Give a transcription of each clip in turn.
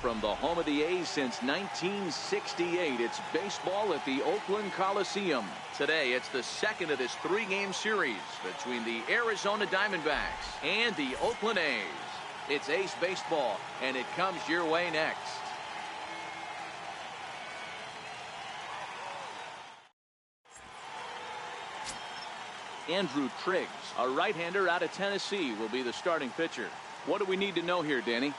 from the home of the A's since 1968. It's baseball at the Oakland Coliseum. Today, it's the second of this three-game series between the Arizona Diamondbacks and the Oakland A's. It's Ace baseball, and it comes your way next. Andrew Triggs, a right-hander out of Tennessee, will be the starting pitcher. What do we need to know here, Danny?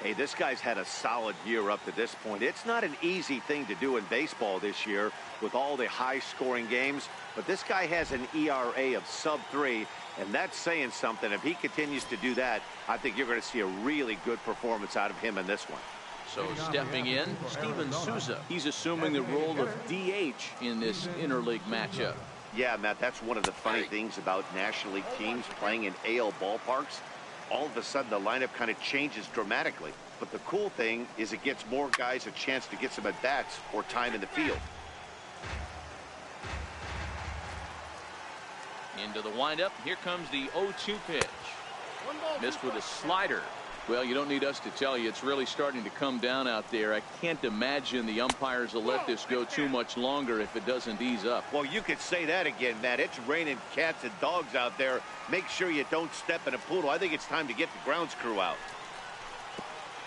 Hey, this guy's had a solid year up to this point. It's not an easy thing to do in baseball this year with all the high-scoring games, but this guy has an ERA of sub-3, and that's saying something. If he continues to do that, I think you're going to see a really good performance out of him in this one. So stepping in, Steven Souza. He's assuming the role of DH in this interleague matchup. Yeah, Matt, that's one of the funny things about National League teams playing in AL ballparks. All of a sudden, the lineup kind of changes dramatically. But the cool thing is it gets more guys a chance to get some at-bats or time in the field. Into the windup. Here comes the 0-2 pitch. Missed with a slider. Well, you don't need us to tell you, it's really starting to come down out there. I can't imagine the umpires will let this go too much longer if it doesn't ease up. Well, you could say that again, Matt. It's raining cats and dogs out there. Make sure you don't step in a poodle. I think it's time to get the grounds crew out.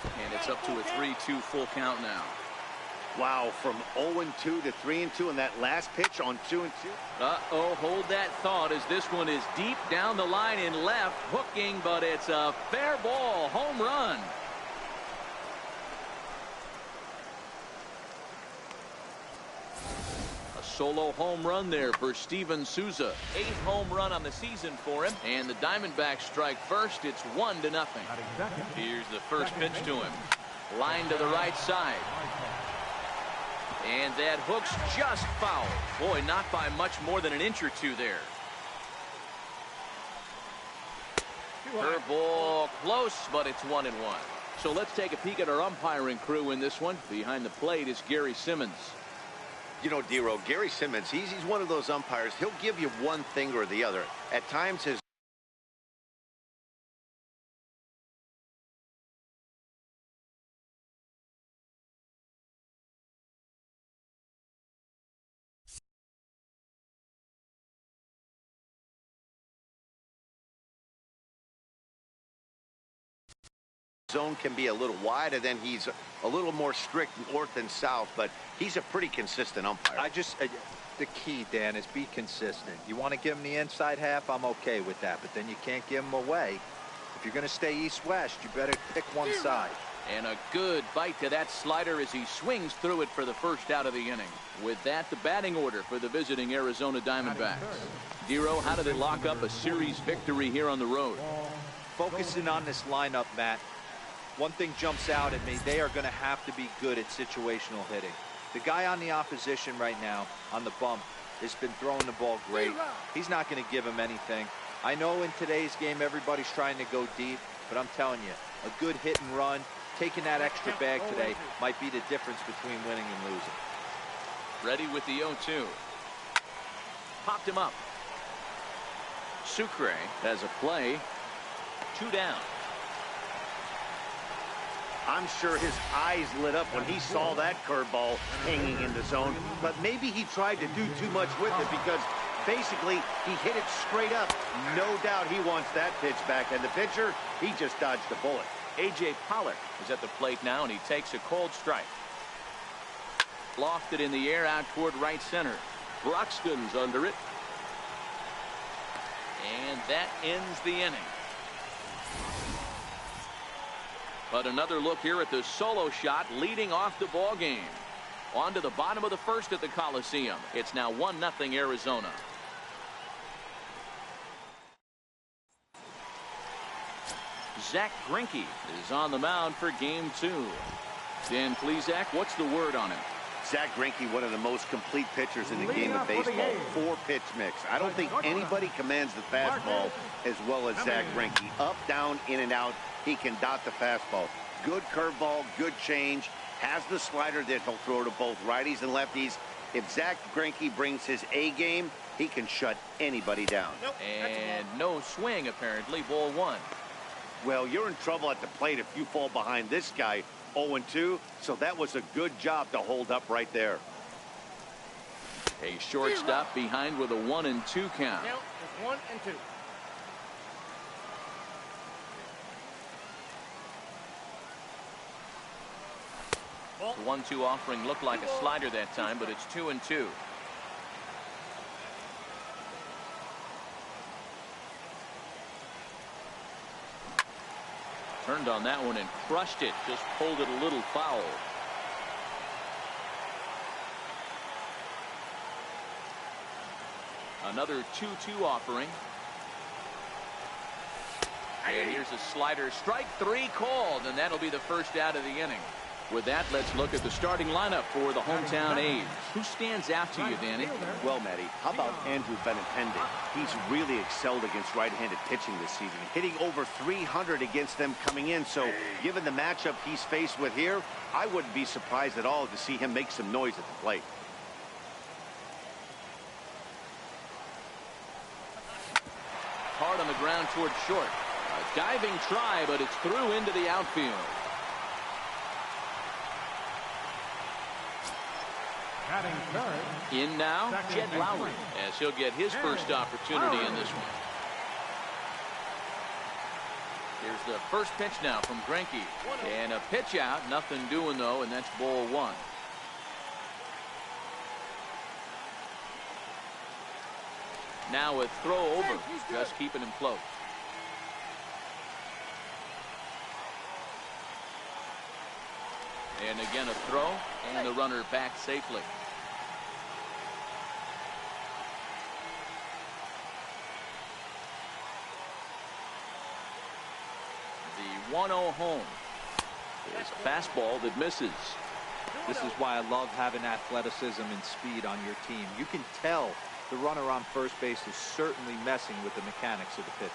And it's up to a 3-2 full count now. Wow, from 0-2 to 3-2 in that last pitch on 2-2. Uh-oh, hold that thought as this one is deep down the line in left, hooking, but it's a fair ball, home run. A solo home run there for Steven Souza. 8th home run on the season for him, and the Diamondbacks strike first. It's 1-0. Here's the first pitch to him. Line to the right side. And that hook's just foul. Boy, not by much more than an inch or two there. Curveball close, but it's 1-1. So let's take a peek at our umpiring crew in this one. Behind the plate is Gary Simmons. You know, Dero, Gary Simmons, he's one of those umpires. He'll give you one thing or the other. At times, his zone can be a little wide, and then he's a little more strict north and south, but he's a pretty consistent umpire. The key, Dan, is be consistent. You want to give him the inside half, I'm okay with that, but then you can't give him away. If you're going to stay east-west, you better pick one side. And a good bite to that slider as he swings through it for the first out of the inning. With that, the batting order for the visiting Arizona Diamondbacks. Dero, how do they lock up a series victory here on the road? Focusing on this lineup, Matt. One thing jumps out at me, they are going to have to be good at situational hitting. The guy on the opposition right now, on the bump, has been throwing the ball great. He's not going to give him anything. I know in today's game everybody's trying to go deep, but I'm telling you, a good hit and run, taking that extra bag today might be the difference between winning and losing. Ready with the 0-2. Popped him up. Sucre has a play. 2 down. I'm sure his eyes lit up when he saw that curveball hanging in the zone, but maybe he tried to do too much with it because basically he hit it straight up. No doubt he wants that pitch back, and the pitcher, he just dodged the bullet. A.J. Pollock is at the plate now, and he takes a cold strike. Lofted in the air out toward right center. Broxton's under it. And that ends the inning. But another look here at the solo shot leading off the ball game. On to the bottom of the first at the Coliseum. It's now 1-0 Arizona. Zach Greinke is on the mound for game 2. Dan Plesac, what's the word on him? Zach Greinke, one of the most complete pitchers in the game of baseball. 4-pitch mix. I don't think anybody commands the fastball as well as Zach Greinke. Up, down, in and out. He can dot the fastball. Good curveball, good change. Has the slider that he'll throw to both righties and lefties. If Zach Greinke brings his A game, he can shut anybody down. And no swing, apparently. Ball 1. Well, you're in trouble at the plate if you fall behind this guy. 0-2, so that was a good job to hold up right there. A shortstop behind with a 1-2 count. Now it's 1-2. The 1-2 offering looked like a slider that time, but it's 2-2. Turned on that one and crushed it. Just pulled it a little foul. Another 2-2 offering. And here's a slider. Strike 3 called, and that'll be the first out of the inning. With that, let's look at the starting lineup for the hometown A's. Who stands out to you, Danny? Well, Matty, how about Andrew Benintendi? He's really excelled against right-handed pitching this season, hitting over 300 against them coming in. So, given the matchup he's faced with here, I wouldn't be surprised at all to see him make some noise at the plate. Hard on the ground toward short. A diving try, but it's through into the outfield. In now, Jed Lowe, as he'll get his first opportunity in this one. Here's the first pitch now from Greinke. And a pitch out, nothing doing though, and that's ball 1. Now a throw over, just keeping him close. And again a throw, and the runner back safely. The 1-0 home is a fastball that misses. This is why I love having athleticism and speed on your team. You can tell the runner on first base is certainly messing with the mechanics of the pitch.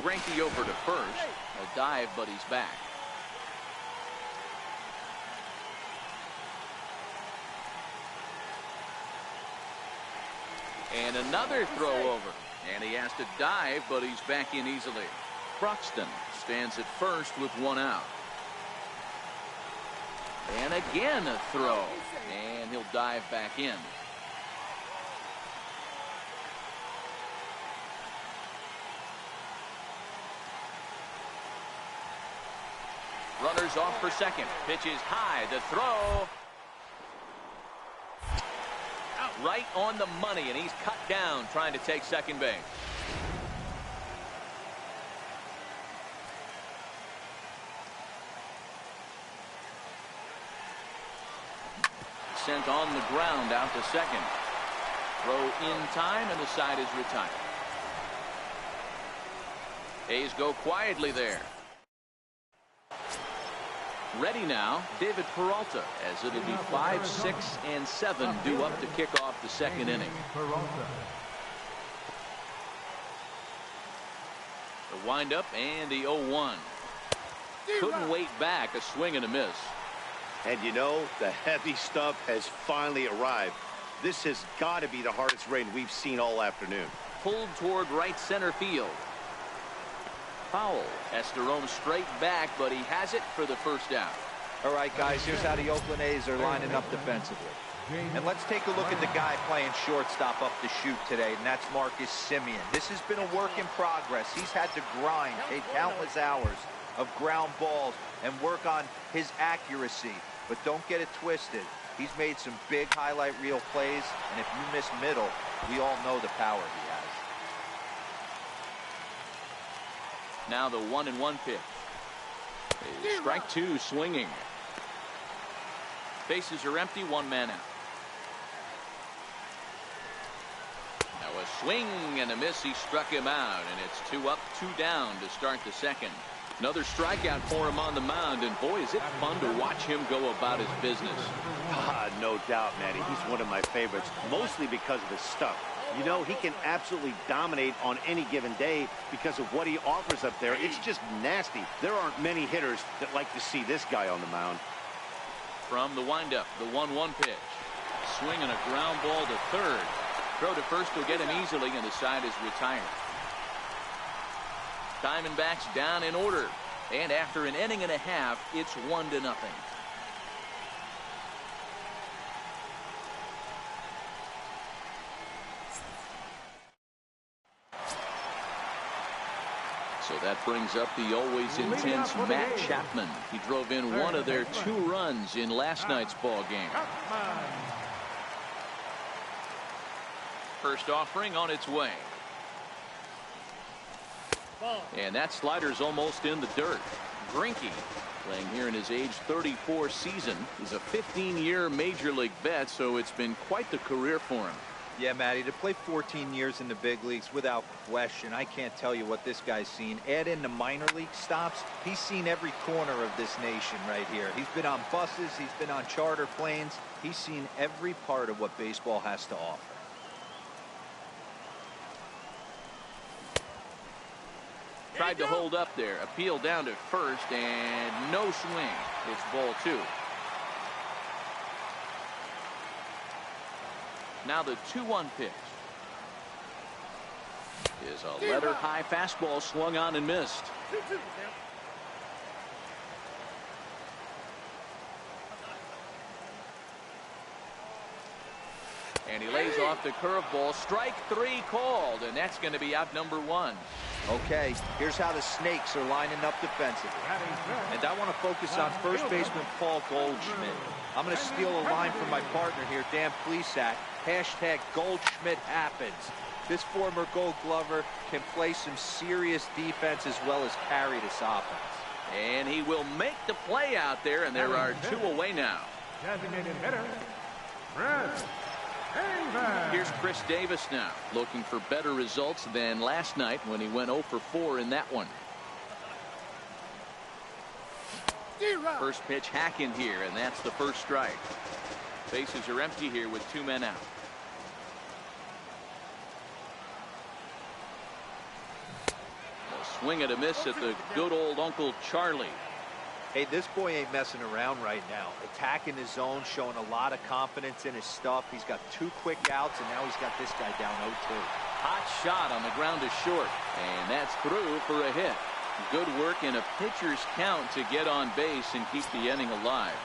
Greinke over to first. A dive, but he's back. And another throw over. And he has to dive, but he's back in easily. Bruxton stands at first with 1 out. And again a throw. And he'll dive back in. Runners off for second. Pitch is high. The throw. Right on the money, and he's cut down trying to take second base. Sent on the ground out to second. Throw in time, and the side is retired. A's go quietly there. Ready now, David Peralta, as it'll be 5, 6, and 7 due up to kick off the second inning. The windup and the 0-1. Couldn't wait back, a swing and a miss. And you know, the heavy stuff has finally arrived. This has got to be the hardest rain we've seen all afternoon. Pulled toward right center field. Foul. Has to roam straight back, but he has it for the first out. All right, guys, here's how the Oakland A's are lining up defensively. And let's take a look at the guy playing shortstop up the chute today, and that's Marcus Semien. This has been a work in progress. He's had to grind, take countless hours of ground balls, and work on his accuracy. But don't get it twisted. He's made some big highlight reel plays, and if you miss middle, we all know the power he has. Now the 1-1 pitch. Strike 2 swinging. Bases are empty, 1 man out. Now a swing and a miss. He struck him out, and it's 2 up, 2 down to start the second. Another strikeout for him on the mound, and boy, is it fun to watch him go about his business. No doubt, Matty. He's one of my favorites, mostly because of his stuff. You know, he can absolutely dominate on any given day because of what he offers up there. It's just nasty. There aren't many hitters that like to see this guy on the mound. From the windup, the 1-1 pitch. Swing and a ground ball to third. Throw to first will get him easily, and the side is retired. Diamondbacks down in order. And after an inning and a half, it's 1-0. So that brings up the always intense Matt Chapman. He drove in one of their 2 runs in last night's ball game. First offering on its way. And that slider's almost in the dirt. Greinke, playing here in his age 34 season, is a 15-year major league vet, so it's been quite the career for him. Yeah, Matty, to play 14 years in the big leagues, without question, I can't tell you what this guy's seen. Add in the minor league stops, he's seen every corner of this nation right here. He's been on buses, he's been on charter planes, he's seen every part of what baseball has to offer. Tried to hold up there, appeal down to first, and no swing. It's ball 2. Now the 2-1 pitch is a letter high fastball swung on and missed. And he lays off the curveball. Strike 3 called, and that's going to be out number 1. Okay, here's how the Snakes are lining up defensively. And I want to focus on first baseman Paul Goldschmidt. I'm going to steal a line from my partner here, Dan Plesac. Hashtag Goldschmidt happens. This former Gold Glover can play some serious defense as well as carry this offense. And he will make the play out there, and there are 2 away now. Designated hitter, Chris Davis. Here's Chris Davis now, looking for better results than last night when he went 0 for 4 in that one. First pitch hack in here, and that's the first strike. Bases are empty here with 2 men out. A swing and a miss at the good old Uncle Charlie. Hey, this boy ain't messing around right now. Attacking his zone, showing a lot of confidence in his stuff. He's got 2 quick outs, and now he's got this guy down 0-2. Hot shot on the ground to short, and that's through for a hit. Good work in a pitcher's count to get on base and keep the inning alive.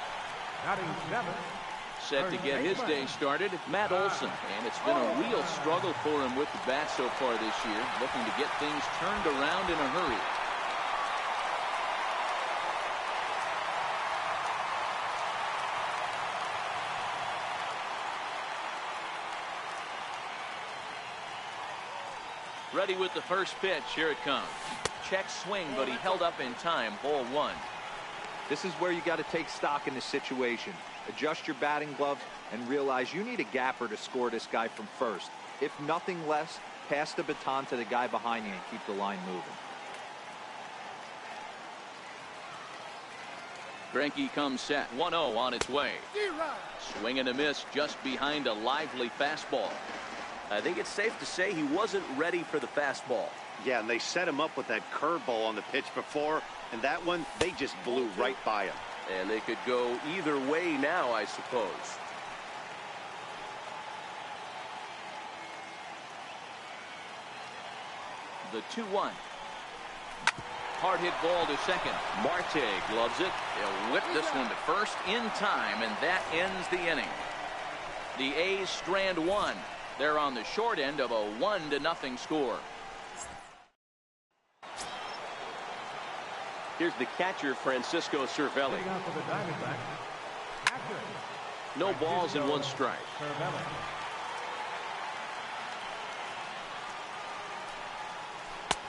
Set to get his day started, Matt Olson, and it's been a real struggle for him with the bat so far this year, looking to get things turned around in a hurry. Ready with the first pitch. Here it comes. Check swing, but he held up in time. Ball 1. This is where you got to take stock in the situation. Adjust your batting gloves and realize you need a gapper to score this guy from first. If nothing less, pass the baton to the guy behind you and keep the line moving. Greinke comes set. 1-0 on its way. Swing and a miss just behind a lively fastball. I think it's safe to say he wasn't ready for the fastball. Yeah, and they set him up with that curveball on the pitch before, and that one, they just blew right by him. And they could go either way now, I suppose. The 2-1. Hard hit ball to second. Marte gloves it. He'll whip this one to first in time, and that ends the inning. The A's strand 1. They're on the short end of a 1-0 score. Here's the catcher, Francisco Cervelli. No balls and 1 strike.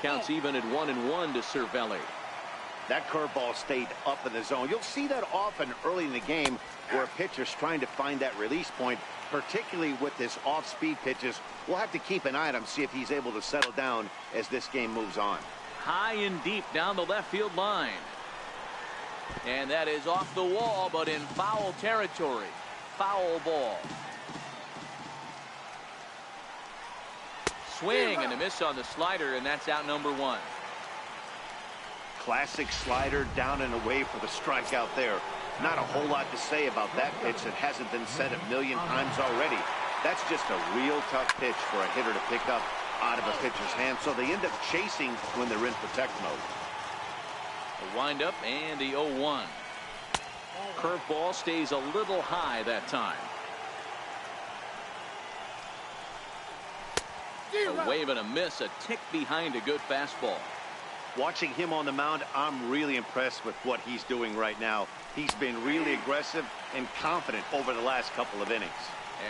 Counts even at 1-1 to Cervelli. That curveball stayed up in the zone. You'll see that often early in the game where a pitcher's trying to find that release point, particularly with this off-speed pitches. We'll have to keep an eye on him, see if he's able to settle down as this game moves on. High and deep down the left field line. And that is off the wall, but in foul territory. Foul ball. Swing and a miss on the slider, and that's out number 1. Classic slider down and away for the strikeout there. Not a whole lot to say about that pitch that hasn't been said a million times already. That's just a real tough pitch for a hitter to pick up out of a pitcher's hand, so they end up chasing when they're in protect mode. The windup and the 0-1. Curveball stays a little high that time. A wave and a miss, a tick behind a good fastball. Watching him on the mound, I'm really impressed with what he's doing right now. He's been really aggressive and confident over the last couple of innings.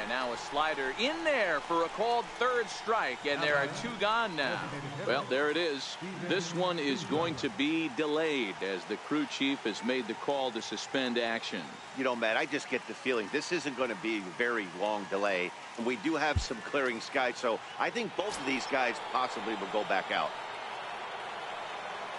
And now a slider in there for a called third strike, and there are 2 gone now. Well, there it is. This one is going to be delayed as the crew chief has made the call to suspend action. You know, Matt, I just get the feeling this isn't going to be a very long delay, and we do have some clearing skies, so I think both of these guys possibly will go back out.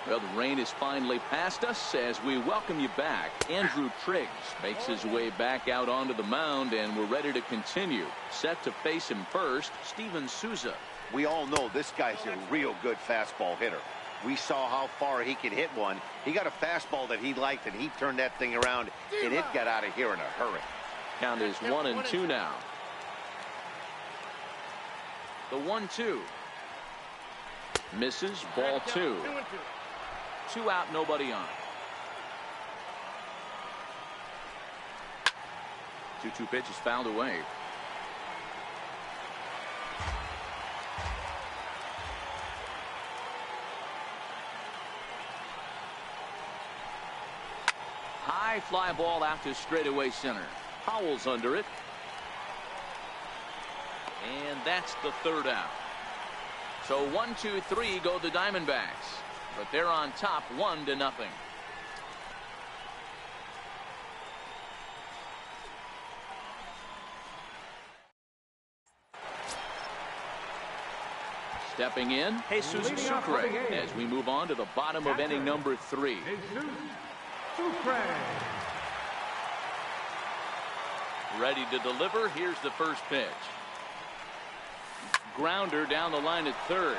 Well, the rain is finally past us as we welcome you back. Andrew Triggs makes his way back out onto the mound, and we're ready to continue. Set to face him first, Steven Souza. We all know this guy's a real good fastball hitter. We saw how far he could hit one. He got a fastball that he liked, and he turned that thing around, and it got out of here in a hurry. Count is 1-2 now. The 1-2. Misses, ball 2. 2 out, nobody on. 2-2 pitch is fouled away. High fly ball out to straightaway center. Powell's under it. And that's the 3rd out. So 1-2-3 go the Diamondbacks. But they're on top 1-0. Stepping in, Jesus Sucre as we move on to the bottom of inning number 3. Ready to deliver. Here's the first pitch. Grounder down the line at 3rd.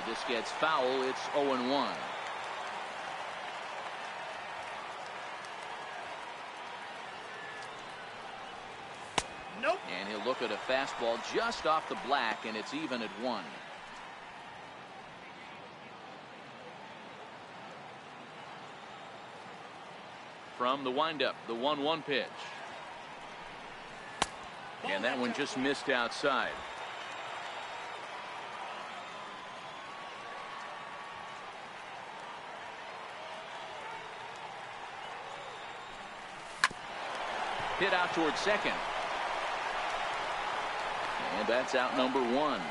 This gets foul. It's 0-1. Nope. And he'll look at a fastball just off the black, and it's even at 1. From the windup, the 1-1 pitch. And that one just missed outside. Hit out towards second. And that's out number 1.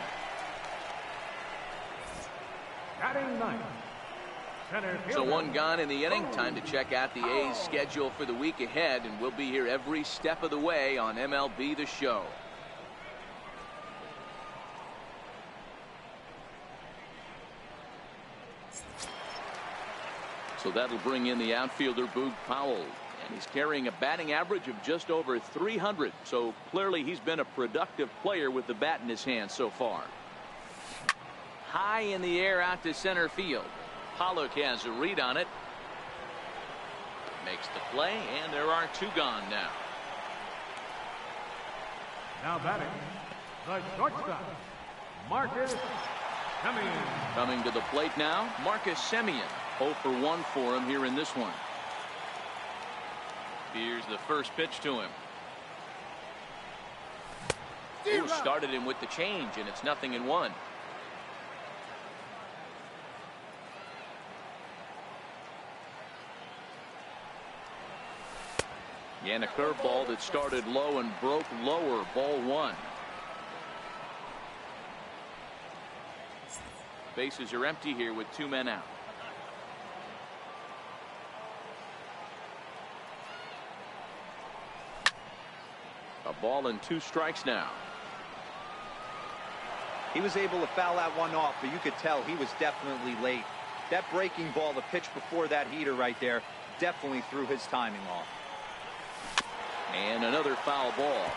Batting ninth. So 1 gone in the inning. Time to check out the A's schedule for the week ahead, and we'll be here every step of the way on MLB The Show. So that'll bring in the outfielder Boog Powell. And he's carrying a batting average of just over 300. So clearly he's been a productive player with the bat in his hand so far. High in the air out to center field. Pollock has a read on it. Makes the play, and there are 2 gone now. Now batting, the shortstop, Marcus Semien. Coming to the plate now, Marcus Semien. 0 for 1 for him here in this one. Here's the first pitch to him. Ooh, started him with the change, and it's 0-1. And a curveball that started low and broke lower. Ball 1. Bases are empty here with 2 men out. A ball and 2 strikes now. He was able to foul that one off, but you could tell he was definitely late. That breaking ball, the pitch before that heater right there, definitely threw his timing off. And another foul ball.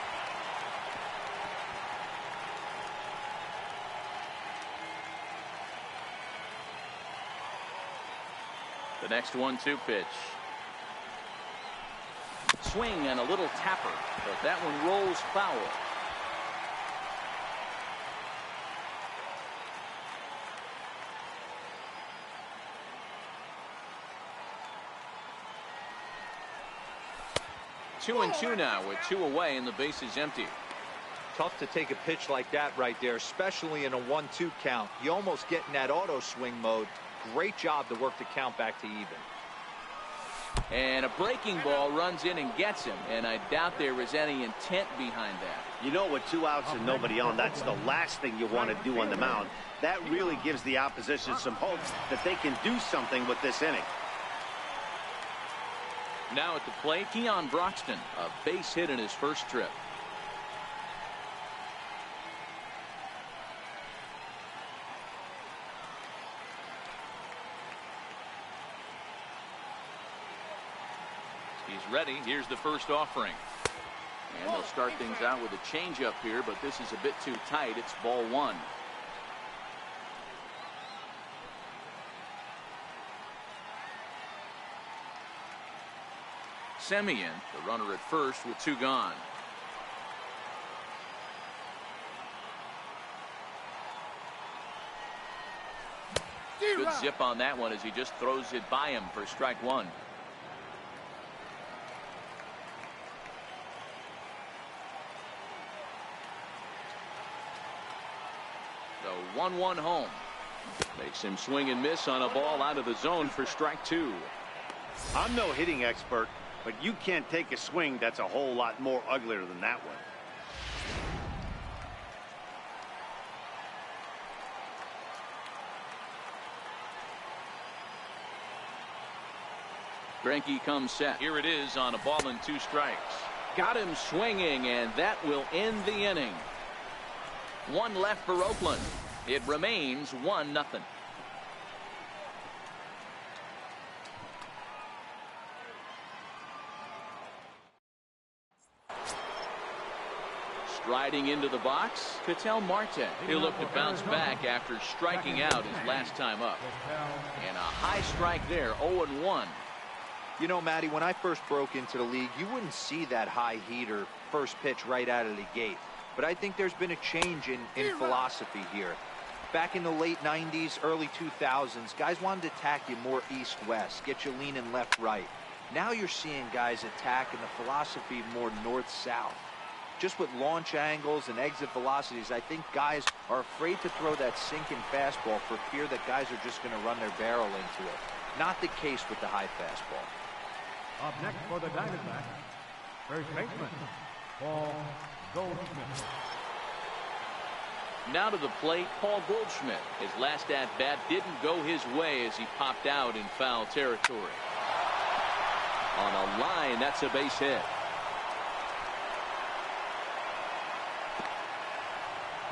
The next 1-2 pitch. Swing and a little tapper, but that one rolls foul. 2-2 now with 2 away and the bases empty. Tough to take a pitch like that right there, especially in a 1-2 count. You almost get in that auto swing mode. Great job to work the count back to even. And a breaking ball runs in and gets him, and I doubt there is any intent behind that. You know, with 2 outs and nobody on, that's the last thing you want to do on the mound. That really gives the opposition some hope that they can do something with this inning. Now at the plate, Keon Broxton, a base hit in his first trip. He's ready. Here's the first offering. And they'll start things out with a changeup here, but this is a bit too tight. It's ball 1. Semien, the runner at first with 2 gone. Good zip on that one as he just throws it by him for strike 1. The 1-1 home. Makes him swing and miss on a ball out of the zone for strike 2. I'm no hitting expert, but you can't take a swing that's a whole lot more uglier than that one. Greinke comes set. Here it is on a ball and 2 strikes. Got him swinging, and that will end the inning. 1 left for Oakland. It remains 1-0. Striding into the box, Ketel Marte. He'll look to bounce back after striking out his last time up. And a high strike there, 0-1. You know, Matty, when I first broke into the league, you wouldn't see that high heater first pitch right out of the gate. But I think there's been a change in philosophy here. Back in the late 90s, early 2000s, guys wanted to attack you more east-west, get you leaning left-right. Now you're seeing guys attacking the philosophy more north-south. Just with launch angles and exit velocities, I think guys are afraid to throw that sinking fastball for fear that guys are just going to run their barrel into it. Not the case with the high fastball. Up next for the Diamondbacks, first baseman, Paul Goldschmidt. Now to the plate, Paul Goldschmidt. His last at-bat didn't go his way as he popped out in foul territory. On a line, that's a base hit.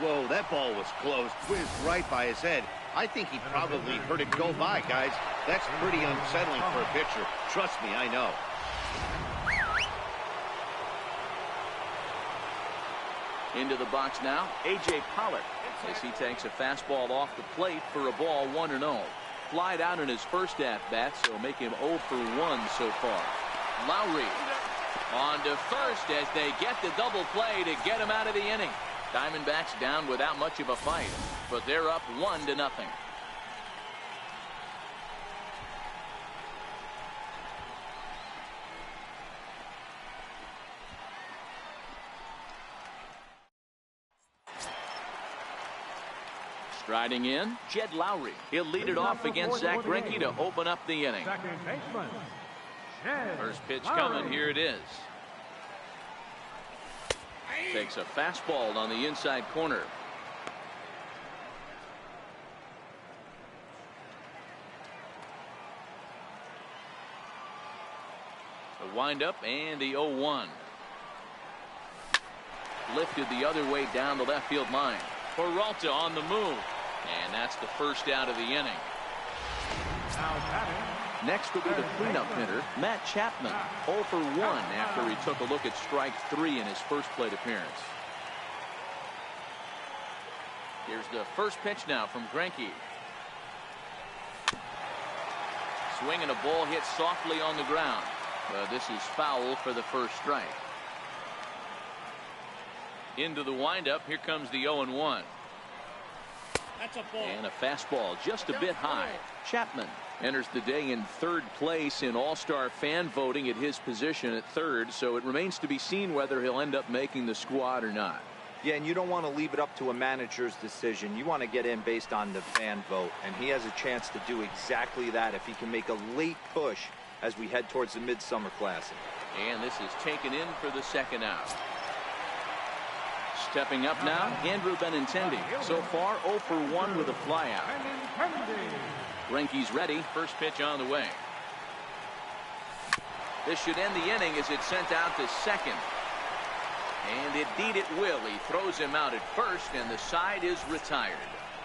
Whoa, that ball was close. Whizzed right by his head. I think he probably heard it go by, guys. That's pretty unsettling for a pitcher. Trust me, I know. Into the box now, A.J. Pollock, as he takes a fastball off the plate for a ball 1-0. Flied out in his first at-bat, so make him 0 for 1 so far. Lowry on to first as they get the double play to get him out of the inning. Diamondbacks down without much of a fight, but they're up 1-0. Striding in, Jed Lowry. He'll lead it off against Zach Greinke to open up the inning. Second baseman, Jed First pitch Lowry. coming. Here it is. Takes a fastball on the inside corner. The windup and the 0-1. Lifted the other way down the left field line. Peralta on the move. And that's the first out of the inning. Now batting. Next will be the cleanup hitter, Matt Chapman, 0 for 1 after he took a look at strike 3 in his first plate appearance. Here's the first pitch now from Greinke. Swinging a ball hit softly on the ground. But this is foul for the first strike. Into the windup. Here comes the 0-1. That's a ball. And a fastball just a bit high. Chapman enters the day in third place in All-Star fan voting at his position at third, so it remains to be seen whether he'll end up making the squad or not. Yeah, and you don't want to leave it up to a manager's decision. You want to get in based on the fan vote, and he has a chance to do exactly that if he can make a late push as we head towards the Midsummer Classic. And this is taken in for the second out. Stepping up now, Andrew Benintendi. So far, 0 for 1 with a flyout. Greinke's ready. First pitch on the way. This should end the inning as it's sent out to second. And indeed it will. He throws him out at first, and the side is retired.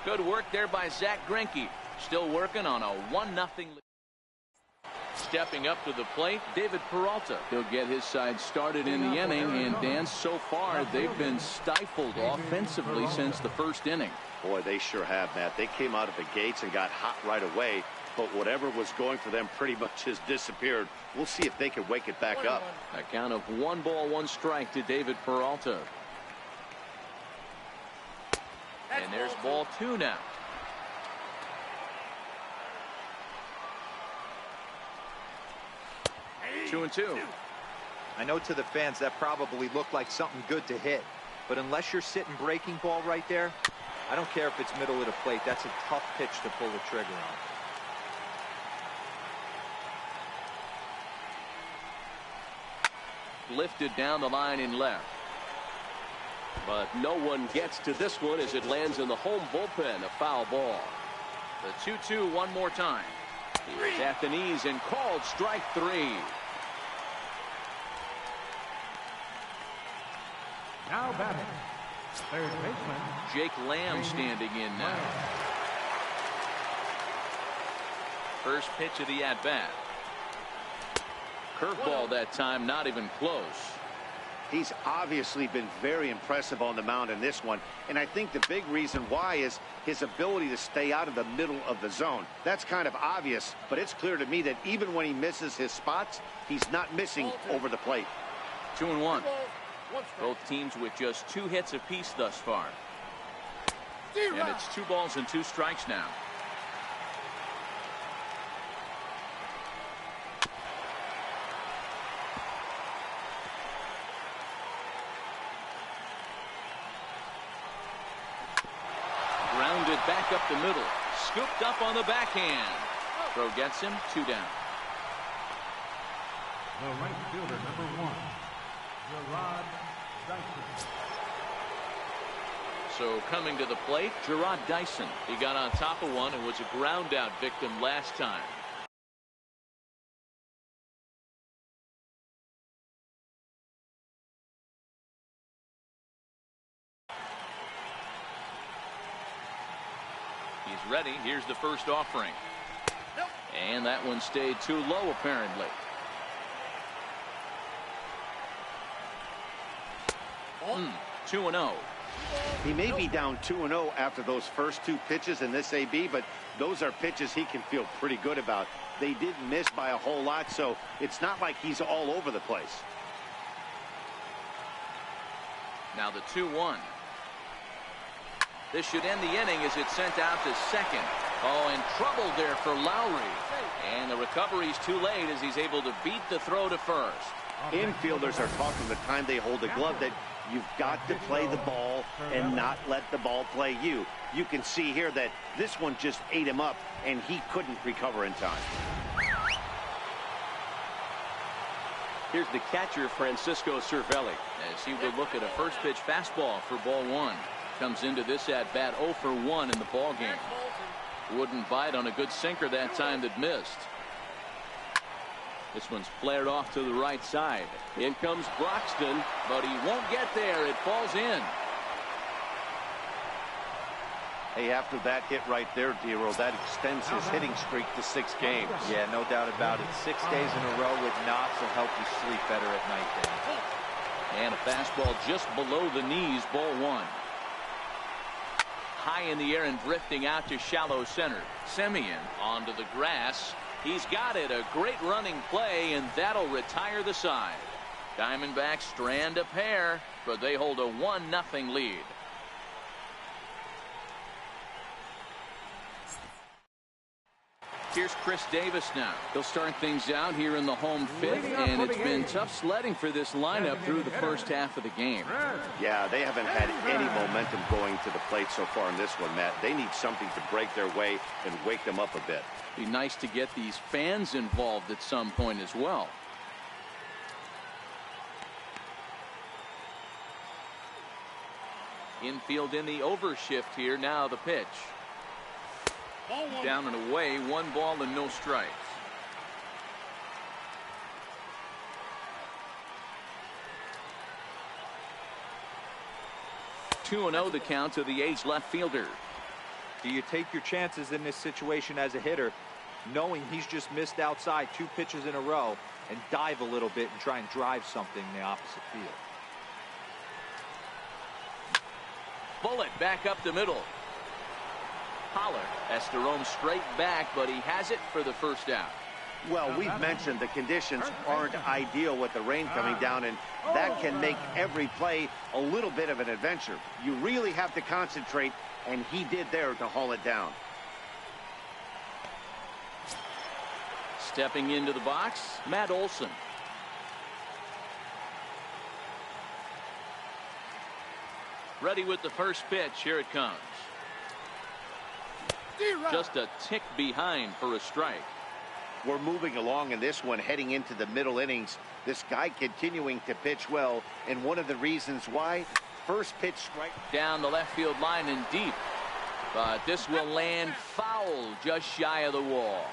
Good work there by Zack Greinke. Still working on a 1-0 lead. Stepping up to the plate, David Peralta. He'll get his side started in the inning, and Dan, so far they've been stifled offensively since the first inning. Boy, they sure have, Matt. They came out of the gates and got hot right away, but whatever was going for them pretty much has disappeared. We'll see if they can wake it back up. A count of 1 ball, 1 strike to David Peralta. And there's ball 2 now. Two and two. I know to the fans that probably looked like something good to hit, but unless you're sitting breaking ball right there, I don't care if it's middle of the plate. That's a tough pitch to pull the trigger on. Lifted down the line in left. But no one gets to this one as it lands in the home bullpen. A foul ball. The 2-2 one more time. Here's at the knees and called strike 3. Now batting, third baseman Jake Lamb standing in now. First pitch of the at-bat. Curveball that time, not even close. He's obviously been very impressive on the mound in this one, and I think the big reason why is his ability to stay out of the middle of the zone. That's kind of obvious, but it's clear to me that even when he misses his spots, he's not missing over the plate. 2-1. Both teams with just 2 hits apiece thus far. And it's 2 balls and 2 strikes now. Grounded back up the middle. Scooped up on the backhand. Throw gets him. 2 down. the right fielder, number 1, Gerard Dyson. So coming to the plate, Gerard Dyson. He got on top of one and was a ground out victim last time. He's ready. Here's the first offering. And that one stayed too low, apparently. Oh. 2-0. He may be down 2-0 after those first 2 pitches in this AB, but those are pitches he can feel pretty good about. They didn't miss by a whole lot, so it's not like he's all over the place. Now the 2-1. This should end the inning as it's sent out to second. Oh, and trouble there for Lowry. And the recovery's too late as he's able to beat the throw to first. Infielders are taught from the time they hold the glove that you've got to play the ball and not let the ball play you. You can see here that this one just ate him up, and he couldn't recover in time. Here's the catcher, Francisco Cervelli, as he will look at a first pitch fastball for ball 1. Comes into this at bat 0 for 1 in the ball game. Wouldn't bite on a good sinker that time that missed. This one's flared off to the right side. In comes Broxton, but he won't get there. It falls in. Hey, after that hit right there, Dero, that extends his hitting streak to 6 games. Yeah, no doubt about it. 6 days in a row with knocks will help you sleep better at night, Dan. And a fastball just below the knees, ball 1. High in the air and drifting out to shallow center. Semien onto the grass. He's got it. A great running play, and that'll retire the side. Diamondbacks strand a pair, but they hold a 1-0 lead. Here's Chris Davis now. He'll start things out here in the home fifth, and it's been tough sledding for this lineup through the first half of the game. Yeah, they haven't had any momentum going to the plate so far in this one, Matt. They need something to break their way and wake them up a bit. Be nice to get these fans involved at some point as well. Infield in the overshift here. Now the pitch. Down and away, 1 ball and no strikes. Two and 0 the count to the A's left fielder. Do you take your chances in this situation as a hitter, knowing he's just missed outside 2 pitches in a row, and dive a little bit and try and drive something in the opposite field? Bullet back up the middle. Holler has to roam straight back, but he has it for the first out. Well, we've mentioned the conditions aren't ideal with the rain coming down, and that can make every play a little bit of an adventure. You really have to concentrate, and he did there to haul it down. Stepping into the box, Matt Olson. Ready with the first pitch. Here it comes. Just a tick behind for a strike. We're moving along in this one, heading into the middle innings. This guy continuing to pitch well, and one of the reasons why, first pitch strike. Down the left field line and deep. But this will land foul just shy of the wall.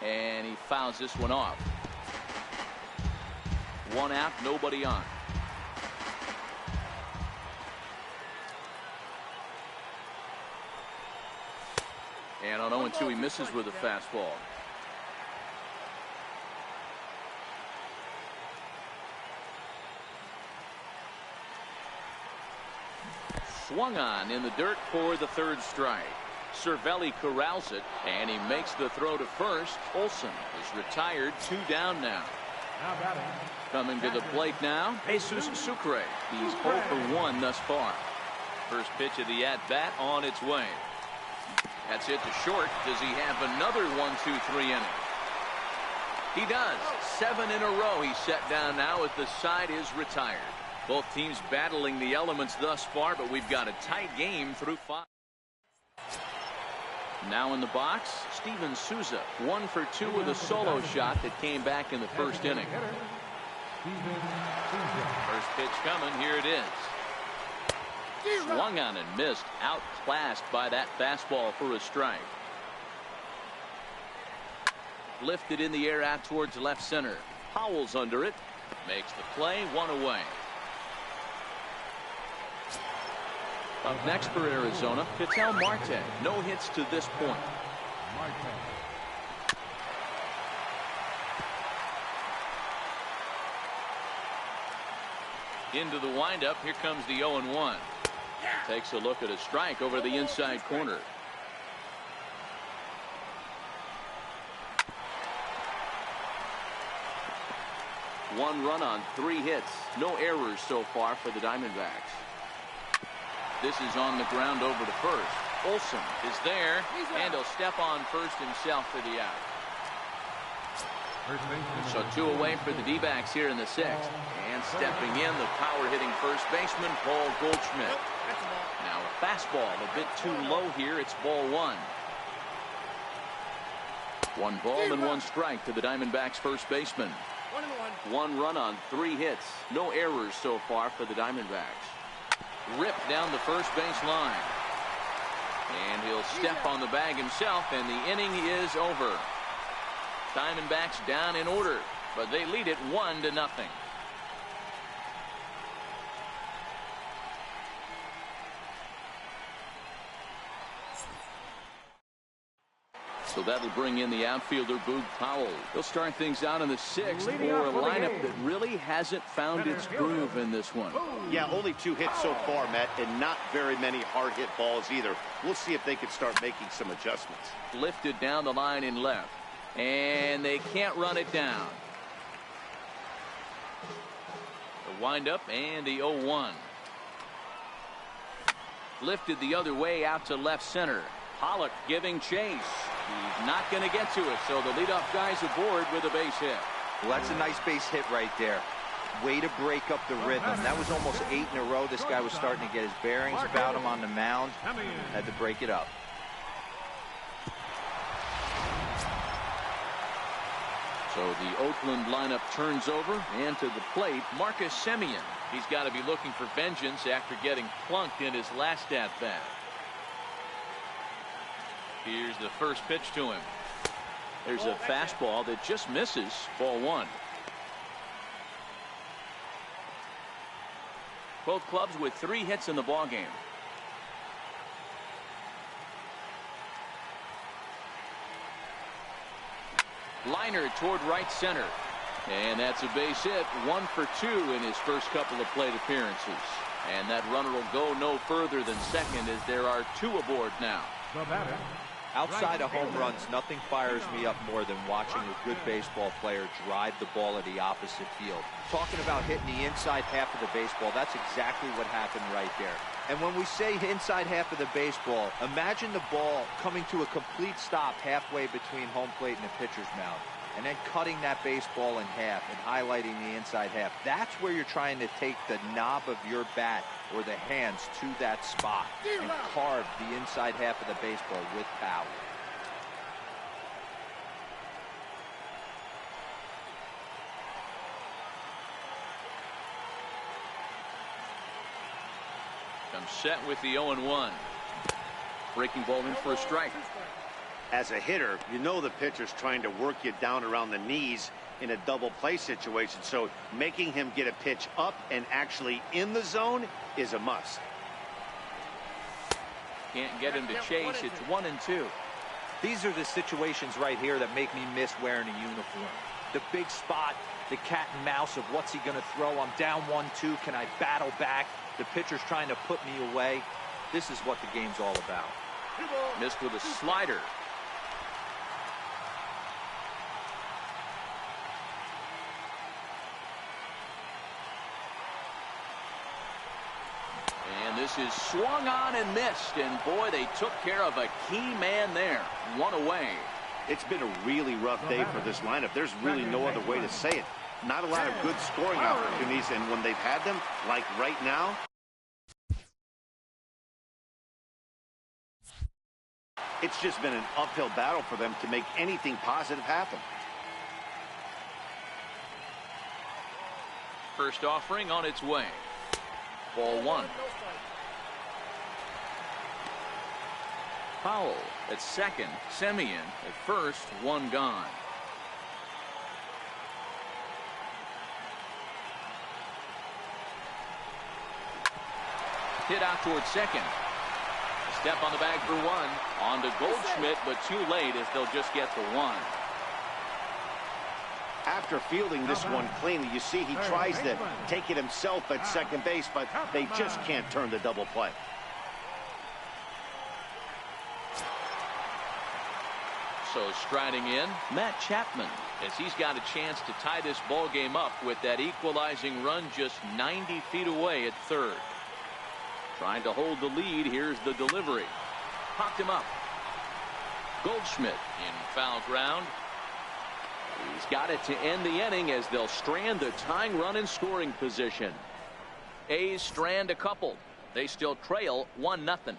And he fouls this one off. 1 out, nobody on. And on 0-2, he misses with a fastball. Swung on in the dirt for the 3rd strike. Cervelli corrals it, and he makes the throw to first. Olson is retired, 2 down now. Coming to the plate now, Jesus Sucre. He's 0 for 1 thus far. First pitch of the at-bat on its way. That's hit to short. Does he have another 1-2-3 inning? He does. 7 in a row he's set down now as the side is retired. Both teams battling the elements thus far, but we've got a tight game through 5. Now in the box, Steven Souza, 1 for 2 with a solo shot that came back in the first inning. First pitch coming. Here it is. Swung on and missed. Outclassed by that fastball for a strike. Lifted in the air out towards left center. Powell's under it. Makes the play. 1 away. Up next for Arizona, Ketel Marte. No hits to this point. Into the windup. Here comes the 0-1. Takes a look at a strike over the inside corner. One run on 3 hits. No errors so far for the Diamondbacks. This is on the ground over to first. Olson is there, and he'll step on first himself for the out. So 2 away for the D-backs here in the 6th. And stepping in, the power-hitting first baseman, Paul Goldschmidt. Now a fastball a bit too low here. It's ball 1. 1 ball and 1 strike to the Diamondbacks first baseman. 1 run on 3 hits. No errors so far for the Diamondbacks. Ripped down the first base line. And he'll step on the bag himself, and the inning is over. Diamondbacks down in order, but they lead it 1-0. So that'll bring in the outfielder, Boog Powell. He'll start things out in the 6th for a lineup that really hasn't found its groove in this one. Yeah, only 2 hits so far, Matt, and not very many hard hit balls either. We'll see if they can start making some adjustments. Lifted down the line in left, and they can't run it down. The windup and the 0-1. Lifted the other way out to left center. Pollock giving chase. He's not going to get to it, so the leadoff guy's aboard with a base hit. Well, that's a nice base hit right there. Way to break up the rhythm. That was almost 8 in a row. This guy was starting to get his bearings about him on the mound. Had to break it up. So the Oakland lineup turns over, and to the plate, Marcus Semien. He's got to be looking for vengeance after getting plunked in his last at-bat. Here's the first pitch to him. There's a fastball that just misses. Ball 1. Both clubs with 3 hits in the ballgame. Liner toward right center. And that's a base hit. 1 for 2 in his first couple of plate appearances. And that runner will go no further than second as there are 2 aboard now. Outside of home runs, nothing fires me up more than watching a good baseball player drive the ball at the opposite field. Talking about hitting the inside half of the baseball, that's exactly what happened right there. And when we say inside half of the baseball, imagine the ball coming to a complete stop halfway between home plate and the pitcher's mound, and then cutting that baseball in half and highlighting the inside half. That's where you're trying to take the knob of your bat or the hands to that spot and carve the inside half of the baseball with power. I'm set with the 0-1. Breaking ball in for a strike. As a hitter, you know the pitcher's trying to work you down around the knees in a double play situation, so making him get a pitch up and actually in the zone is a must. Can't get him to chase. It's 1-2. These are the situations right here that make me miss wearing a uniform. The big spot, the cat and mouse of what's he going to throw. I'm down 1-2. Can I battle back? The pitcher's trying to put me away. This is what the game's all about. Missed with a slider. And this is swung on and missed. And boy, they took care of a key man there. 1 away. It's been a really rough day for this lineup. There's really no other way to say it. Not a lot of good scoring opportunities, and when they've had them, like right now, it's just been an uphill battle for them to make anything positive happen. First offering on its way. Ball 1. Powell at second. Semien at first. 1 gone. Hit out towards second. Step on the bag for 1. On to Goldschmidt, but too late as they'll just get the 1. After fielding this one cleanly, you see he tries to take it himself at second base, but they just can't turn the double play. So striding in, Matt Chapman, as he's got a chance to tie this ball game up with that equalizing run just 90 feet away at third. Trying to hold the lead. Here's the delivery. Popped him up. Goldschmidt in foul ground. He's got it to end the inning as they'll strand the tying run in scoring position. A's strand a couple. They still trail 1-0.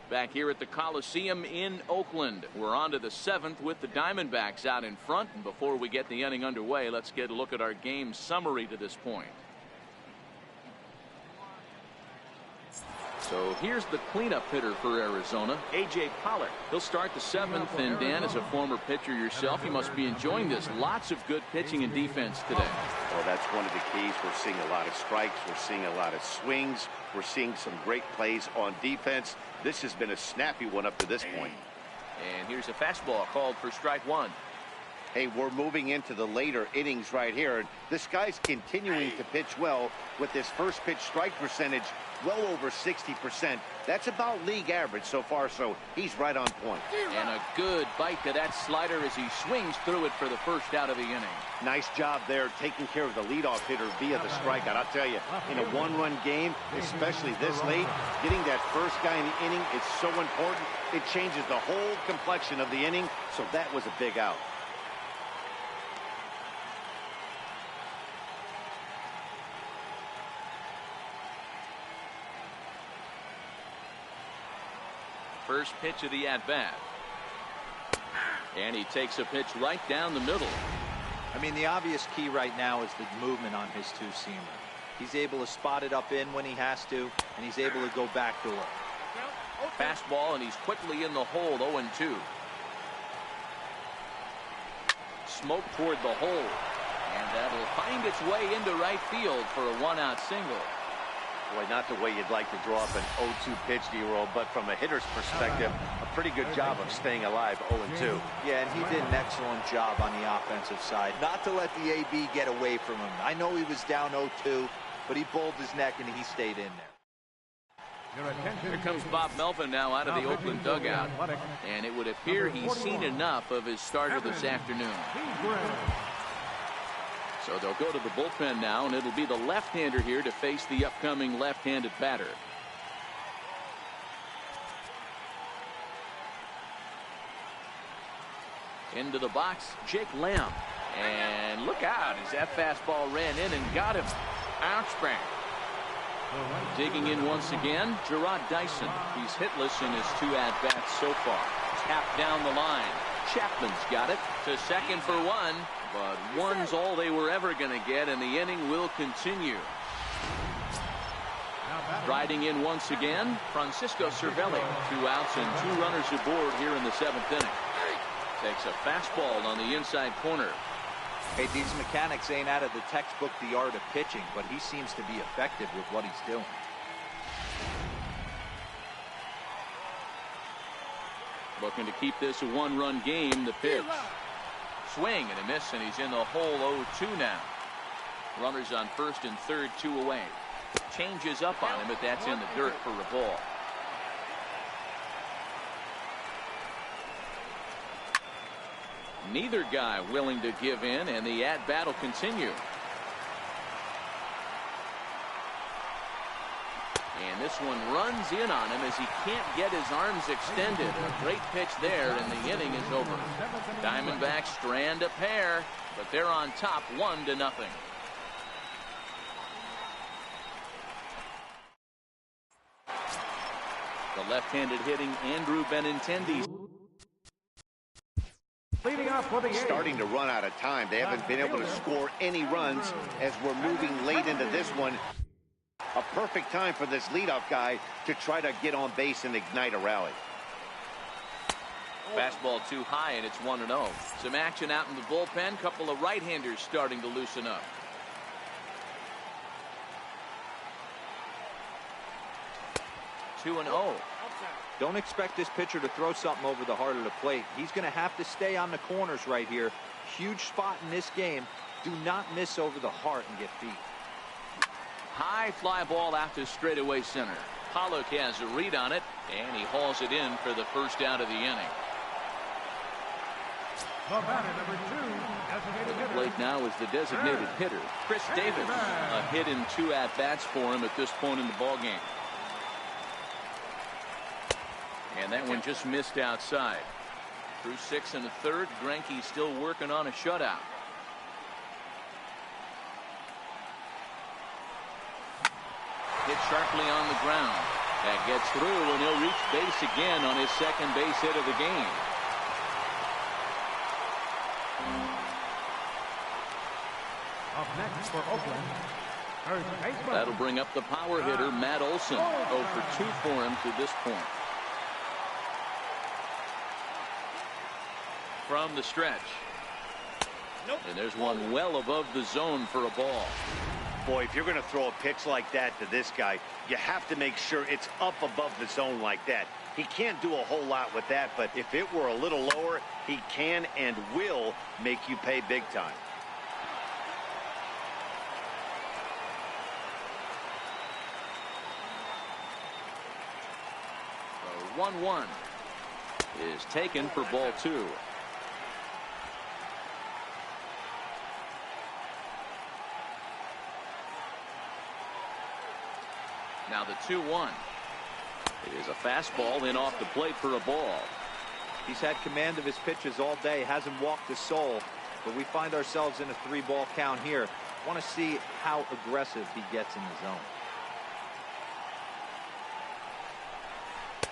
Back here at the Coliseum in Oakland. We're on to the 7th with the Diamondbacks out in front. And before we get the inning underway, let's get a look at our game summary to this point. So here's the cleanup hitter for Arizona, A.J. Pollock. He'll start the 7th, and Dan, as a former pitcher yourself, you must be enjoying this. Lots of good pitching and defense today. Well, that's one of the keys. We're seeing a lot of strikes. We're seeing a lot of swings. We're seeing some great plays on defense. This has been a snappy one up to this point. And here's a fastball called for strike 1. Hey, we're moving into the later innings right here. This guy's continuing to pitch well with his first pitch strike percentage well over 60%. That's about league average so far, so he's right on point. And a good bite to that slider as he swings through it for the first out of the inning. Nice job there taking care of the leadoff hitter via the strikeout. I'll tell you, in a one-run game, especially this late, getting that first guy in the inning is so important. It changes the whole complexion of the inning, so that was a big out. First pitch of the at-bat. And he takes a pitch right down the middle. I mean, the obvious key right now is the movement on his two-seamer. He's able to spot it up in when he has to, and he's able to go backdoor. Fastball, and he's quickly in the hole, 0-2. Smoke toward the hole. And that'll find its way into right field for a one-out single. Boy, not the way you'd like to draw up an 0-2 pitch, D-Roll, but from a hitter's perspective, a pretty good job of staying alive, 0-2. Yeah, and he did an excellent job on the offensive side. Not to let the AB get away from him. I know he was down 0-2, but he bowled his neck and he stayed in there. Here comes Bob Melvin now out of the Oakland dugout. And it would appear he's seen enough of his starter this afternoon. So they'll go to the bullpen now, and it'll be the left-hander here to face the upcoming left-handed batter. Into the box, Jake Lamb. And look out as that fastball ran in and got him. Ouch bang. Digging in once again, Gerard Dyson. He's hitless in his 2 at-bats so far. Tapped down the line. Chapman's got it to second for 1. But 1's all they were ever going to get, and the inning will continue. Riding in once again, Francisco Cervelli. 2 outs and 2 runners aboard here in the 7th inning. Takes a fastball on the inside corner. Hey, these mechanics ain't out of the textbook The Art of Pitching, but he seems to be effective with what he's doing. Looking to keep this a 1-run game. The pitch. Swing and a miss, and he's in the hole 0-2 now. Runners on first and third, 2 away. Changes up on him, but that's in the dirt for a ball. Neither guy willing to give in, and the at-bat will continue. And this one runs in on him as he can't get his arms extended. A great pitch there, and the inning is over. Diamondbacks strand a pair, but they're on top 1-0. The left-handed hitting Andrew Benintendi. Starting to run out of time. They haven't been able to score any runs as we're moving late into this one. A perfect time for this leadoff guy to try to get on base and ignite a rally. Fastball too high, and it's 1-0. Some action out in the bullpen. Couple of right-handers starting to loosen up. Two and 0. Don't expect this pitcher to throw something over the heart of the plate. He's going to have to stay on the corners right here. Huge spot in this game. Do not miss over the heart and get beat. High fly ball out to straightaway center. Pollock has a read on it, and he hauls it in for the first out of the inning. The batter, number 2, The plate now is the designated hitter, Chris Davis. A hit in 2 at-bats for him at this point in the ballgame. And that one just missed outside. Through 6 1/3, Greinke's still working on a shutout. Hit sharply on the ground. That gets through, and he'll reach base again on his second base hit of the game. Up next for Oakland, first baseman. That'll bring up the power hitter, Matt Olson. 0 for 2 for him to this point. From the stretch. And there's one well above the zone for a ball. Boy, if you're going to throw a pitch like that to this guy, you have to make sure it's up above the zone like that. He can't do a whole lot with that, but if it were a little lower, he can and will make you pay big time. The 1-1 is taken for ball 2. Now the 2-1 is a fastball in off the plate for a ball. He's had command of his pitches all day, hasn't walked a soul, but we find ourselves in a 3-ball count here. Want to see how aggressive he gets in the zone.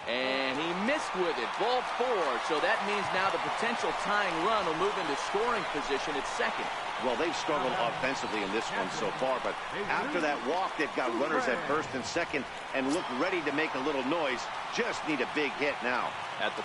And he missed with it. Ball 4. So that means now the potential tying run will move into scoring position at second. Well, they've struggled offensively in this one so far, but after that walk, they've got runners at first and second and look ready to make a little noise. Just need a big hit now. At the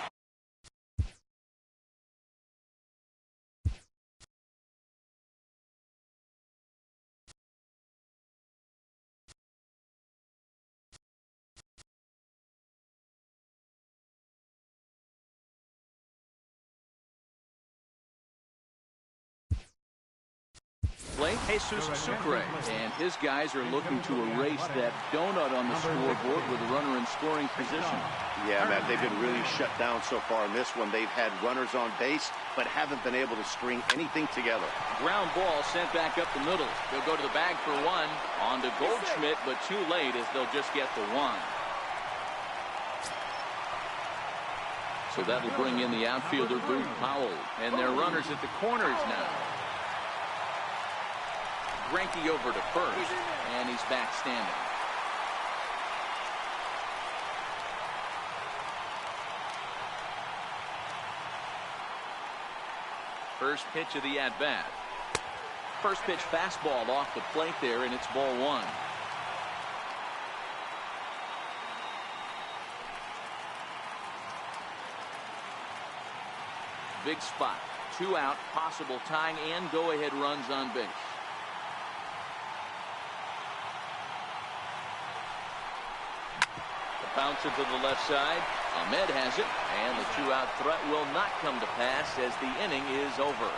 plate, Jesus Sucre, and his guys are looking to erase that donut on the scoreboard with a runner in scoring position. Yeah, Matt, they've been really shut down so far in this one. They've had runners on base, but haven't been able to string anything together. Ground ball sent back up the middle. They'll go to the bag for 1. On to Goldschmidt, but too late as they'll just get the 1. So that'll bring in the outfielder, Boone Powell. And their runners at the corners now. Greinke over to first, and he's back standing. First pitch of the at-bat. First pitch fastball off the plate there, and it's ball 1. Big spot. 2 out, possible tying and go-ahead runs on base. Bouncer to the left side. Ahmed has it, and the 2-out threat will not come to pass as the inning is over.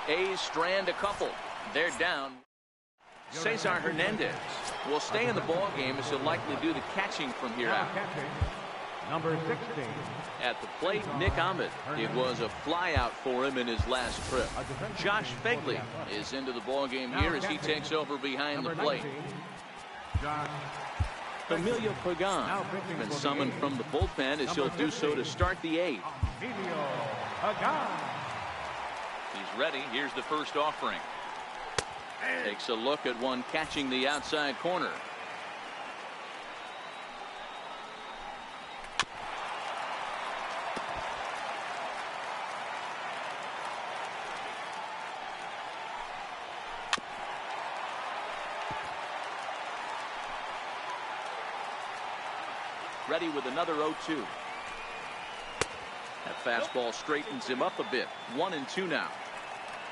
A's strand a couple. They're down. Cesar Hernandez will stay in the ball game as he'll likely do the catching from here out. Number 16. At the plate, Nick Ahmed. It was a flyout for him in his last trip. Josh Phegley is into the ball game here as he takes over behind the plate. Emilio Pagan has been summoned from the bullpen as he'll do so to start the 8th. He's ready. Here's the first offering. Takes a look at one catching the outside corner. Ready with another 0-2. That fastball straightens him up a bit. 1-2 now.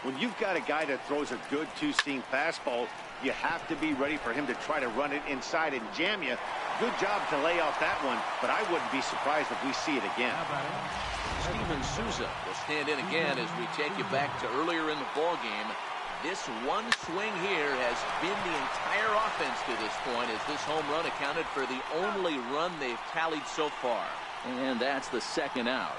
When you've got a guy that throws a good two-seam fastball, you have to be ready for him to try to run it inside and jam you. Good job to lay off that one, but I wouldn't be surprised if we see it again. Steven Souza will stand in again as we take you back to earlier in the ball game. This one swing here has been the entire offense to this point, as this home run accounted for the only run they've tallied so far. And that's the second out.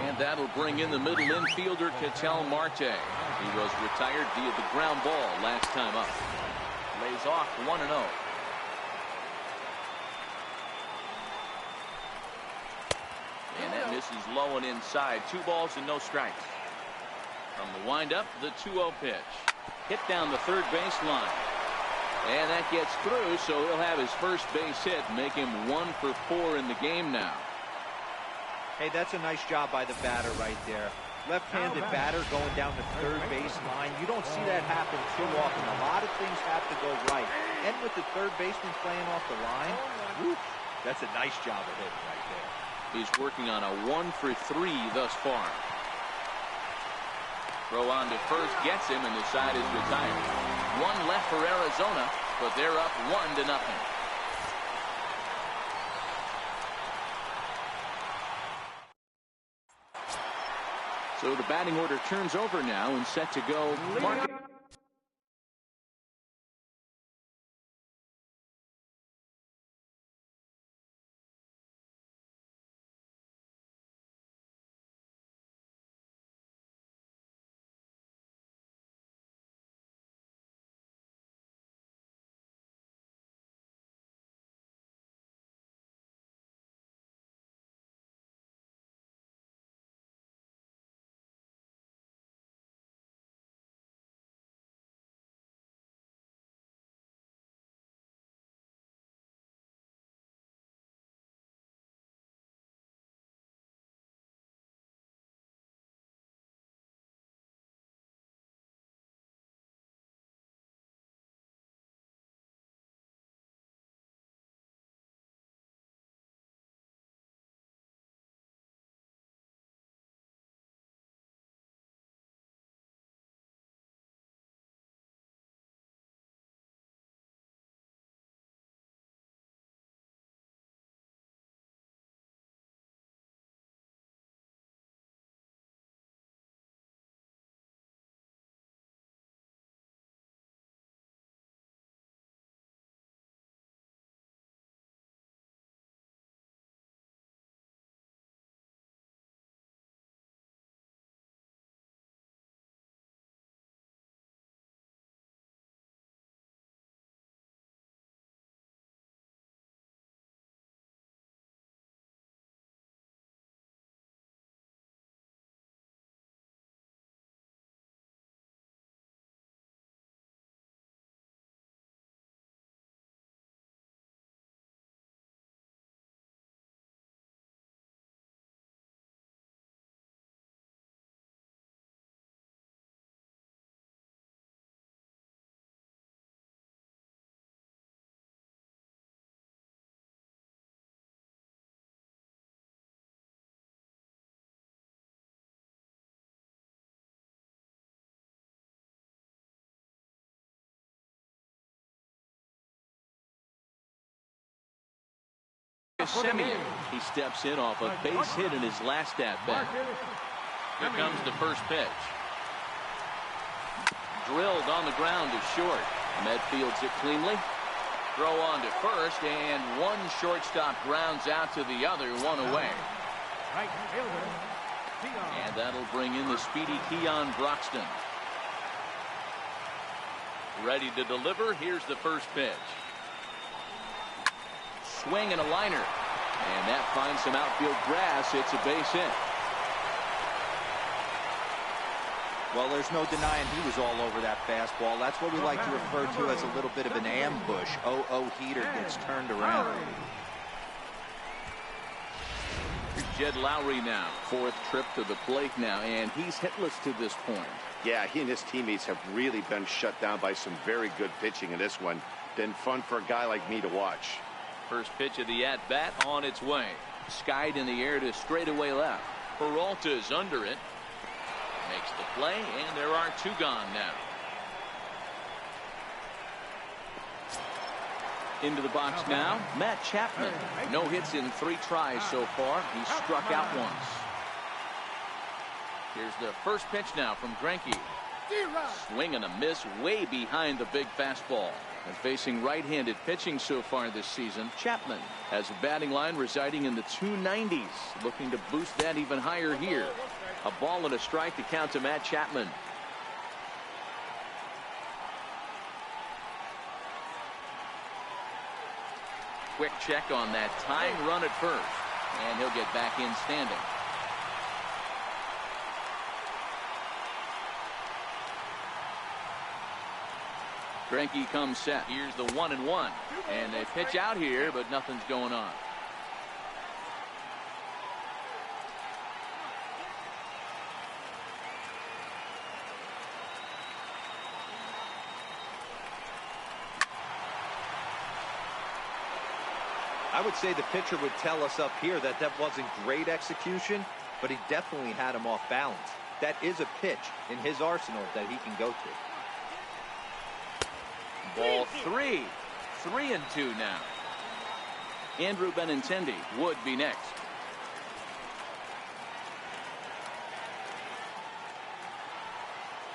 And that'll bring in the middle infielder, Ketel Marte. He was retired via the ground ball last time up. Lays off 1-0. And that misses low and inside. 2 balls and no strikes. From the windup, the 2-0 pitch. Hit down the third baseline. And that gets through, so he'll have his first base hit, make him 1 for 4 in the game now. Hey, that's a nice job by the batter right there. Left-handed batter going down the third baseline. You don't see that happen too often. A lot of things have to go right. And with the third baseman playing off the line, whew, that's a nice job of hitting right there. He's working on a 1 for 3 thus far. Throw on to first gets him, and the side is retired. 1 left for Arizona, but they're up 1-0. So the batting order turns over now and set to go. Mark. Simeon. He steps in off a base hit in his last at-bat. Here comes the first pitch. Drilled on the ground to short. Ahmed fields it cleanly. Throw on to first, and one shortstop grounds out to the other, one away. And that'll bring in the speedy Keon Broxton. Ready to deliver. Here's the first pitch. Swing and a liner, and that finds some outfield grass. It's a base hit. Well, there's no denying he was all over that fastball. That's what we like to refer to as a little bit of an ambush. Heater gets turned around. Jed Lowry now, fourth trip to the plate now, and he's hitless to this point. Yeah, he and his teammates have really been shut down by some very good pitching in this one. Been fun for a guy like me to watch. First pitch of the at-bat on its way. Skied in the air to straightaway left. Peralta's under it. Makes the play, and there are two gone now. Into the box now, Matt Chapman. No hits in 3 tries so far. He struck out once. Here's the first pitch now from Greinke. Swing and a miss way behind the big fastball. And facing right-handed pitching so far this season, Chapman has a batting line residing in the 290s, looking to boost that even higher here. A ball and a strike to count to Matt Chapman. Quick check on that tying run at first, and he'll get back in standing. Greinke comes set. Here's the 1-1, and they pitch out here, but nothing's going on. I would say the pitcher would tell us up here that that wasn't great execution, but he definitely had him off balance. That is a pitch in his arsenal that he can go to. Ball 3. 3-2 now. Andrew Benintendi would be next.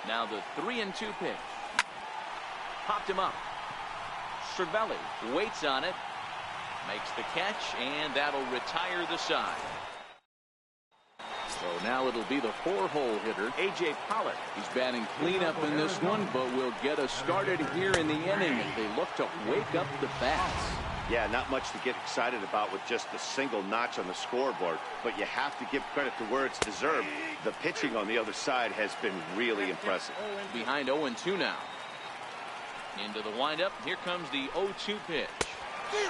Now the 3-2 pitch. Popped him up. Cervelli waits on it. Makes the catch, and that'll retire the side. So now it'll be the 4-hole hitter, A.J. Pollock. He's batting cleanup in this one, but will get us started here in the inning as they look to wake up the bats. Yeah, not much to get excited about with just a single notch on the scoreboard, but you have to give credit to where it's deserved. The pitching on the other side has been really impressive. Behind 0-2 now. Into the windup. Here comes the 0-2 pitch.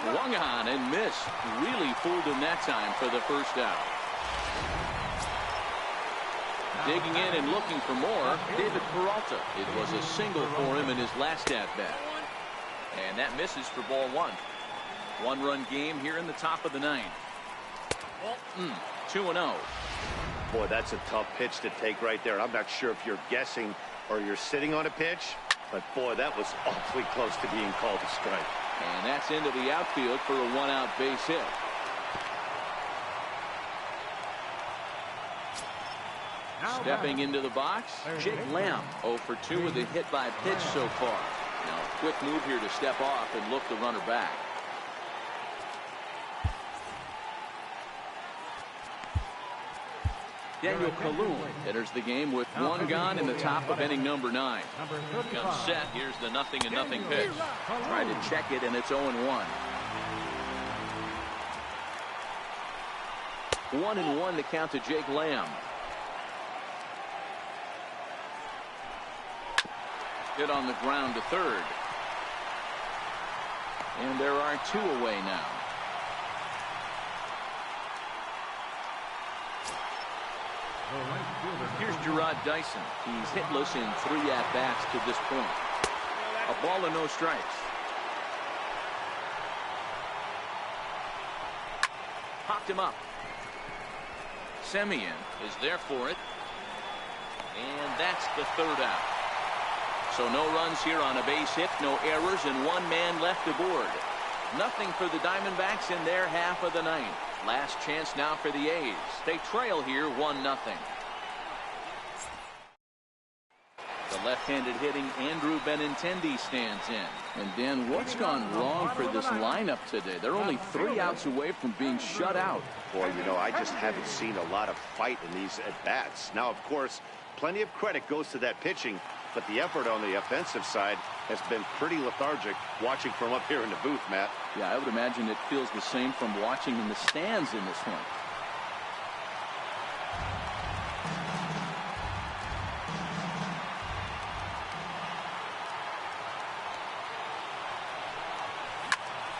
Swung on and missed. Really fooled him that time for the first out. Digging in and looking for more, David Peralta. It was a single for him in his last at-bat. And that misses for ball one. One-run game here in the top of the ninth. 2-0. Boy, that's a tough pitch to take right there. I'm not sure if you're guessing or you're sitting on a pitch, but boy, that was awfully close to being called a strike. And that's into the outfield for a one-out base hit. Stepping into the box, Jake Lamb 0 for 2 with a hit by pitch so far. Now a quick move here to step off and look the runner back. Daniel Kalu enters the game with one gone in the top of inning number 9. Comes set. Here's the 0-0 pitch. Try to check it, and it's 0-1. 1-1 to count to Jake Lamb. Hit on the ground to third. And there are 2 away now. Here's Gerard Dyson. He's hitless in 3 at-bats to this point. A ball and no strikes. Popped him up. Semien is there for it. And that's the 3rd out. So no runs here on a base hit, no errors, and 1 man left aboard. Nothing for the Diamondbacks in their half of the ninth. Last chance now for the A's. They trail here 1-0. The left-handed hitting Andrew Benintendi stands in. And Dan, what's gone wrong for this lineup today? They're only 3 outs away from being shut out. Boy, you know, I just haven't seen a lot of fight in these at-bats. Now, of course, plenty of credit goes to that pitching, but the effort on the offensive side has been pretty lethargic watching from up here in the booth, Matt. Yeah, I would imagine it feels the same from watching in the stands in this one.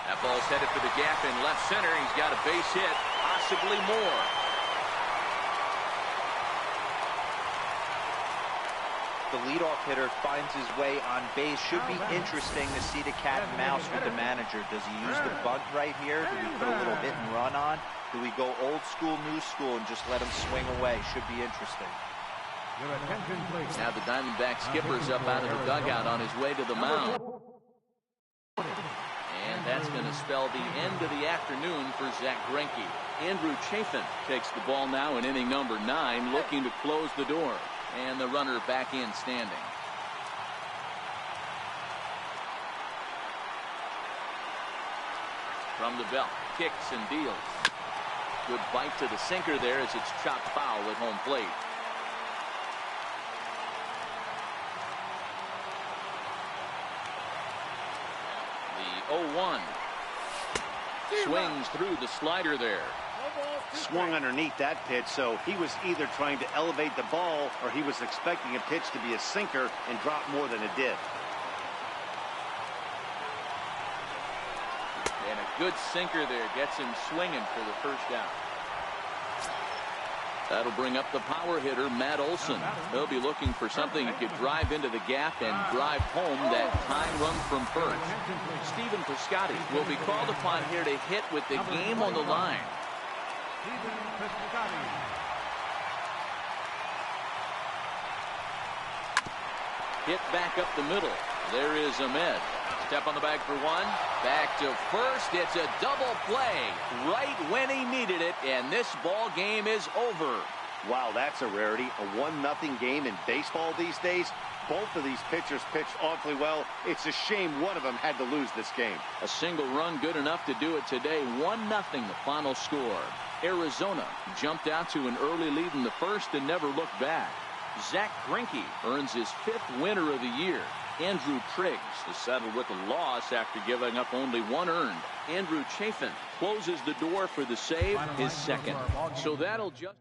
That ball's headed for the gap in left center. He's got a base hit, possibly more. The leadoff hitter finds his way on base. Should be interesting to see the cat and mouse with the manager. Does he use the bunt right here? Do we put a little hit and run on? Do we go old school, new school, and just let him swing away? Should be interesting. Now the Diamondback skipper's up out of the dugout on his way to the mound. And that's going to spell the end of the afternoon for Zach Greinke. Andrew Chafin takes the ball now in inning number 9, looking to close the door. And the runner back in standing. From the belt, kicks and deals. Good bite to the sinker there as it's chopped foul at home plate. The 0-1. Swings through the slider there. Swung underneath that pitch, so he was either trying to elevate the ball or he was expecting a pitch to be a sinker and drop more than it did. And a good sinker there gets him swinging for the first out. That'll bring up the power hitter, Matt Olson. He'll be looking for something he could drive into the gap and drive home that tying run from first. Stephen Piscotty will be called upon here to hit with the game on the line. Hit back up the middle. There is Ahmed. Step on the bag for 1. Back to first. It's a double play right when he needed it, and this ball game is over. Wow, that's a rarity. A 1-0 game in baseball these days. Both of these pitchers pitched awfully well. It's a shame one of them had to lose this game. A single run good enough to do it today. 1-0 the final score. Arizona jumped out to an early lead in the first and never looked back. Zack Greinke earns his 5th winner of the year. Andrew Triggs is settled with a loss after giving up only 1 earned. Andrew Chafin closes the door for the save, his 2nd. So that'll just...